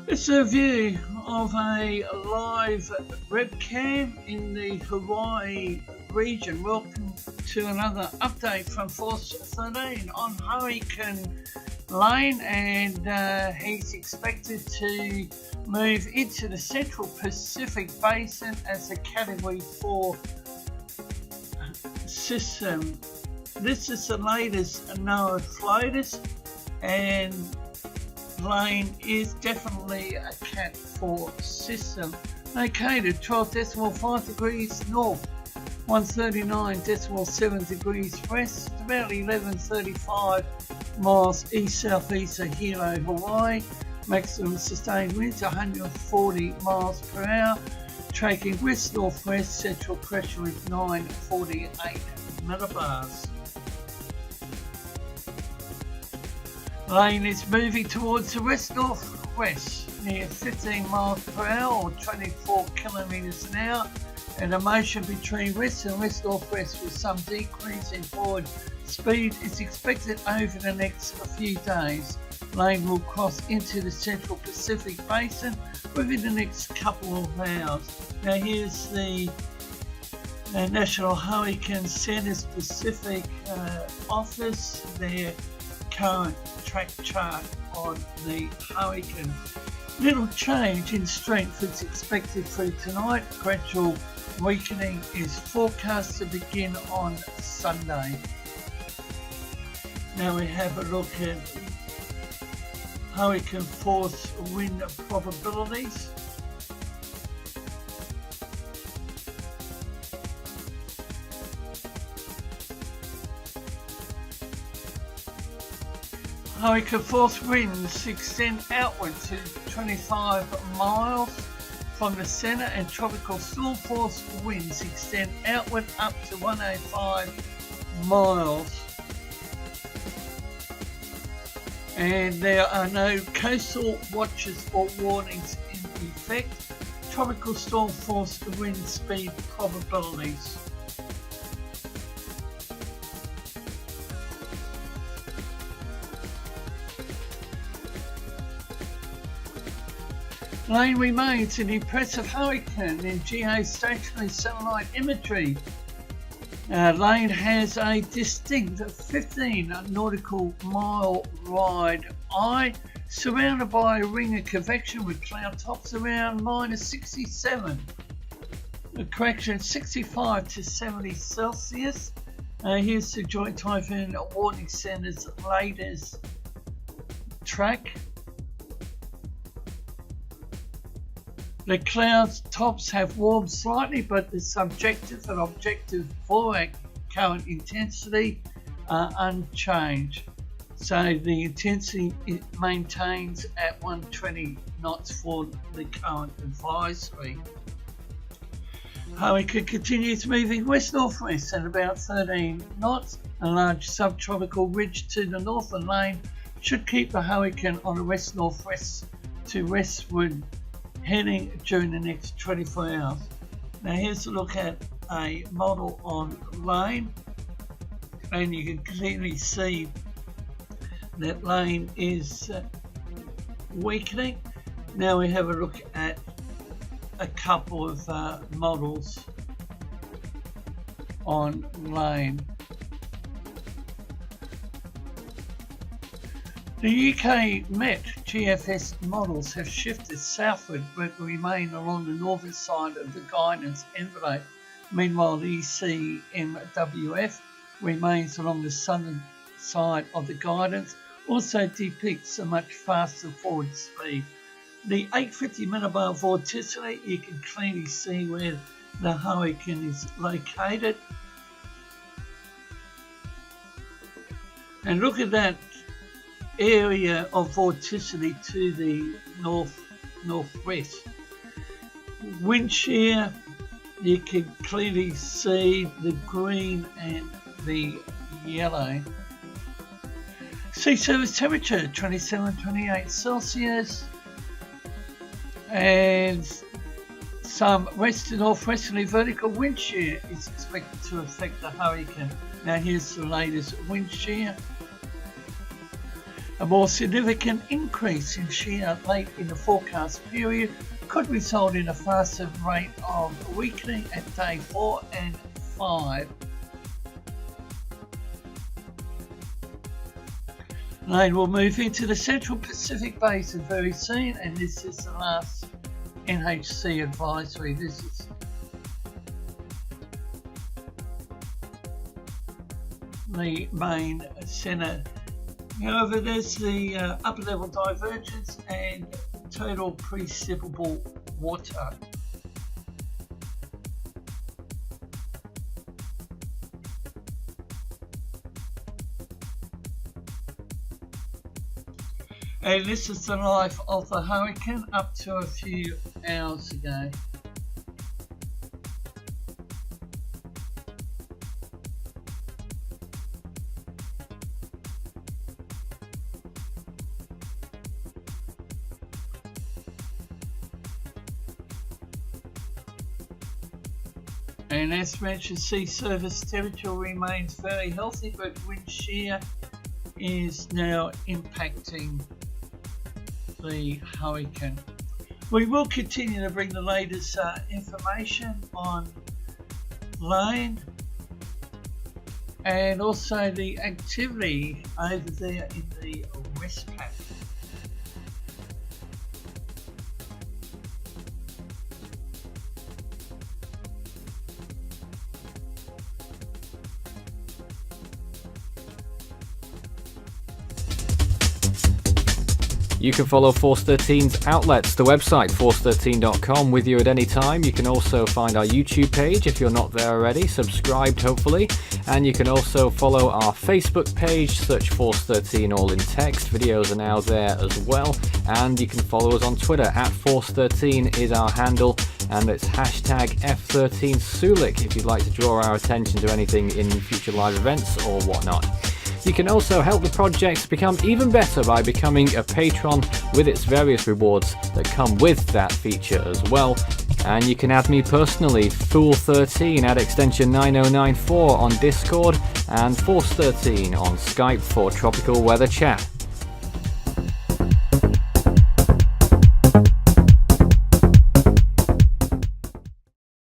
It's a view of a live webcam in the Hawaii region. Welcome to another update from Force 13 on Hurricane Lane, and he's expected to move into the Central Pacific Basin as a Category 4 system. This is the latest NOAA FLOTUS, and Lane is definitely a Cat 4 system. Located 12.5 degrees north, 139.7 degrees west, about 1135 miles east-southeast of HILO, Hawaii. Maximum sustained winds 140 miles per hour. Tracking west-northwest, central pressure is 948 millibars. Lane is moving towards the west-northwest near 15 miles per hour or 24 kilometres an hour, and a motion between west and west-northwest with some decrease in forward speed is expected over the next few days. Lane will cross into the Central Pacific Basin within the next couple of hours. Now here's the National Hurricane Center's Pacific office, their current track chart on the hurricane. Little change in strength is expected through tonight. Gradual weakening is forecast to begin on Sunday. Now we have a look at hurricane force wind probabilities. Hurricane force winds extend outward to 25 miles from the centre, and tropical storm force winds extend outward up to 105 miles. And there are no coastal watches or warnings in effect. Tropical storm force wind speed probabilities. Lane remains an impressive hurricane in geostationary satellite imagery. Lane has a distinct 15 nautical mile wide eye, surrounded by a ring of convection with cloud tops around -67. Correction, 65 to 70 Celsius. Here's the Joint Typhoon Warning Center's latest track. The cloud tops have warmed slightly, but the subjective and objective forward current intensity are unchanged. So the intensity it maintains at 120 knots for the current advisory. Hurricane continues moving west-northwest at about 13 knots. A large subtropical ridge to the north of Lane should keep the hurricane on a west-northwest to westward heading during the next 24 hours. Now here's a look at a model on Lane, and you can clearly see that Lane is weakening. Now we have a look at a couple of models on Lane. The UK Met GFS models have shifted southward but remain along the northern side of the guidance envelope. Meanwhile, the ECMWF remains along the southern side of the guidance, also depicts a much faster forward speed. The 850 millibar vorticity, you can clearly see where the hurricane is located. And look at that area of vorticity to the northwest. Wind shear, you can clearly see the green and the yellow. Sea surface temperature 27-28 Celsius, and some west to northwesterly vertical wind shear is expected to affect the hurricane. Now here's the latest wind shear. A more significant increase in shear late in the forecast period could result in a faster rate of weakening at day 4 and 5. Then we'll move into the Central Pacific Basin very soon, and this is the last NHC advisory. This is the main center. However, there's the upper level divergence and total precipitable water. And this is the life of the hurricane up to a few hours ago. And as mentioned, sea surface temperature remains very healthy, but wind shear is now impacting the hurricane. We will continue to bring the latest information on Lane and also the activity over there in the Westpac. You can follow Force 13's outlets, the website force13.com, with you at any time. You can also find our YouTube page if you're not there already, subscribed hopefully, and you can also follow our Facebook page, search Force 13 all in text. Videos are now there as well, and you can follow us on Twitter at Force 13 is our handle, and it's hashtag F13Sulik if you'd like to draw our attention to anything in future live events or whatnot. You can also help the project become even better by becoming a patron with its various rewards that come with that feature as well. And you can add me personally, Fool13 at extension 9094 on Discord, and Force13 on Skype for tropical weather chat.